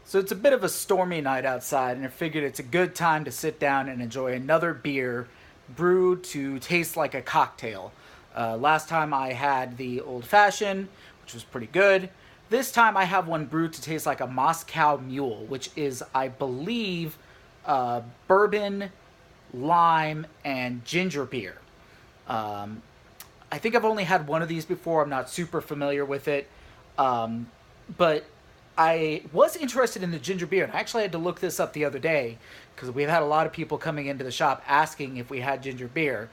So it's a bit of a stormy night outside, and I figured it's a good time to sit down and enjoy another beer brewed to taste like a cocktail. Last time I had the old fashioned, which was pretty good. This time I have one brewed to taste like a Moscow Mule, which is, I believe, bourbon, lime, and ginger beer. Um, I think I've only had one of these before. I'm not super familiar with it. But I was interested in the ginger beer, and I actually had to look this up the other day because we've had a lot of people coming into the shop asking if we had ginger beer.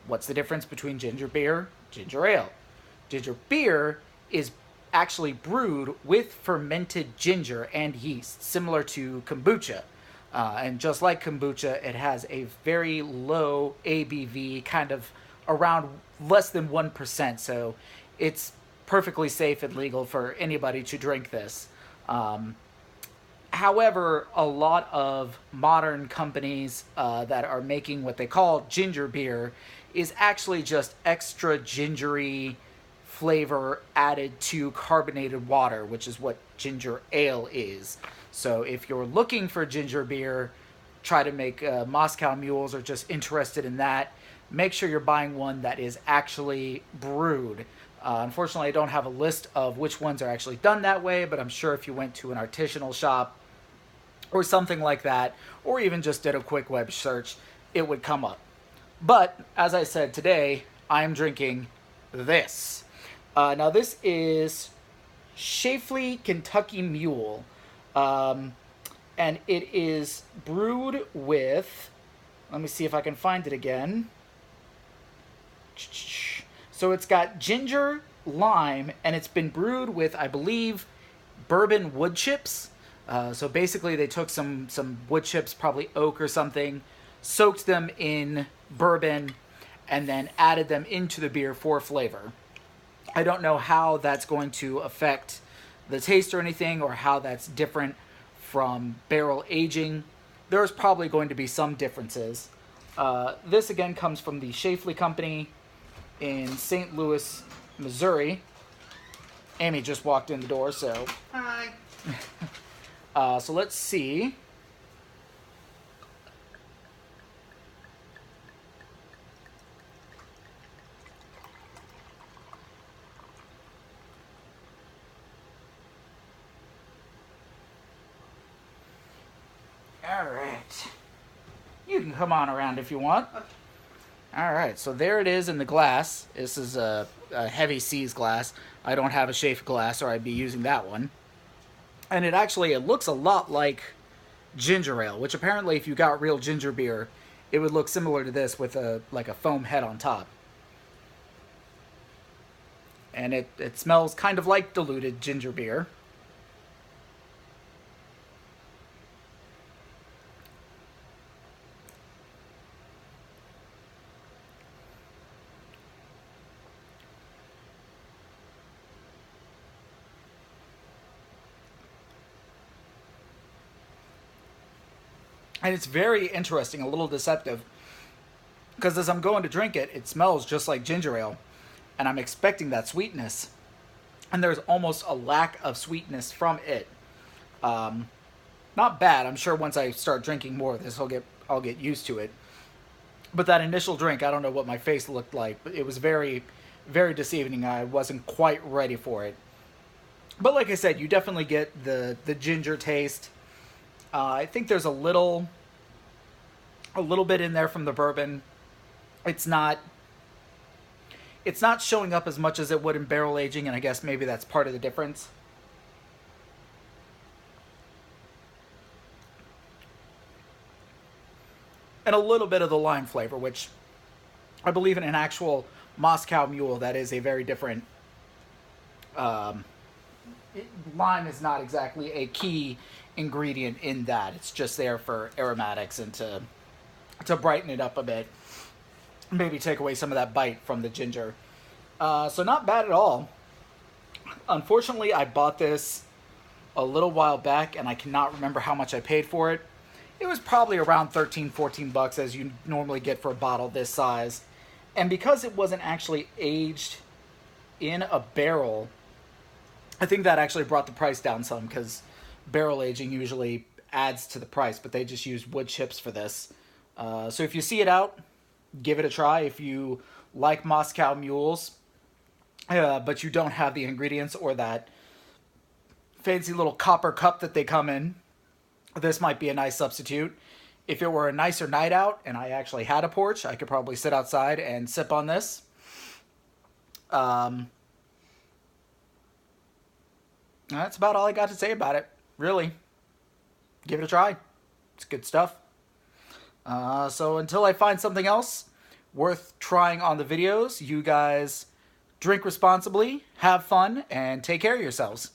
What's the difference between ginger beer, ginger ale? Ginger beer is actually brewed with fermented ginger and yeast, similar to kombucha. And just like kombucha, it has a very low ABV, kind of around less than 1%. So it's perfectly safe and legal for anybody to drink this. Um, However, a lot of modern companies that are making what they call ginger beer is actually just extra gingery flavor added to carbonated water, which is what ginger ale is. So if you're looking for ginger beer, try to make Moscow Mules, or just interested in that, make sure you're buying one that is actually brewed. Unfortunately, I don't have a list of which ones are actually done that way, but I'm sure if you went to an artisanal shop or something like that, or even just did a quick web search, it would come up. But as I said, today I'm drinking this. Now this is Schlafly Kentucky Mule, and it is brewed with. Let me see if I can find it again. So it's got ginger, lime, and it's been brewed with, I believe, bourbon wood chips. So basically, they took some wood chips, probably oak or something, soaked them in bourbon, and then added them into the beer for flavor. I don't know how that's going to affect the taste or anything, or how that's different from barrel aging. There's probably going to be some differences. This again comes from the Schlafly Company in St. Louis, Missouri. Amy just walked in the door, so. Hi. So let's see. All right. You can come on around if you want. All right, so there it is in the glass. This is a Heavy Seas glass. I don't have a Schlafly glass, or I'd be using that one. And it looks a lot like ginger ale, which apparently if you got real ginger beer, it would look similar to this with a foam head on top. And it smells kind of like diluted ginger beer. And it's very interesting, a little deceptive, because as I'm going to drink it, it smells just like ginger ale, and I'm expecting that sweetness, and there's almost a lack of sweetness from it. Not bad. I'm sure once I start drinking more of this, I'll get used to it. But that initial drink, I don't know what my face looked like, but it was very, very deceiving. I wasn't quite ready for it. But like I said, you definitely get the ginger taste. I think there's a little bit in there from the bourbon. It's not showing up as much as it would in barrel aging, and I guess maybe that's part of the difference. And a little bit of the lime flavor, which I believe in an actual Moscow Mule, that is a very different. Lime is not exactly a key ingredient in that. It's just there for aromatics and to brighten it up a bit. Maybe take away some of that bite from the ginger. So not bad at all. Unfortunately, I bought this a little while back, and I cannot remember how much I paid for it. It was probably around 13, 14 bucks, as you normally get for a bottle this size. And because it wasn't actually aged in a barrel, I think that actually brought the price down some, because barrel aging usually adds to the price, but they just use wood chips for this. So if you see it out, give it a try. If you like Moscow mules, but you don't have the ingredients or that fancy little copper cup that they come in, this might be a nice substitute. If it were a nicer night out and I actually had a porch, I could probably sit outside and sip on this. That's about all I got to say about it. Really, give it a try. It's good stuff. So until I find something else worth trying on the videos, you guys drink responsibly, have fun, and take care of yourselves.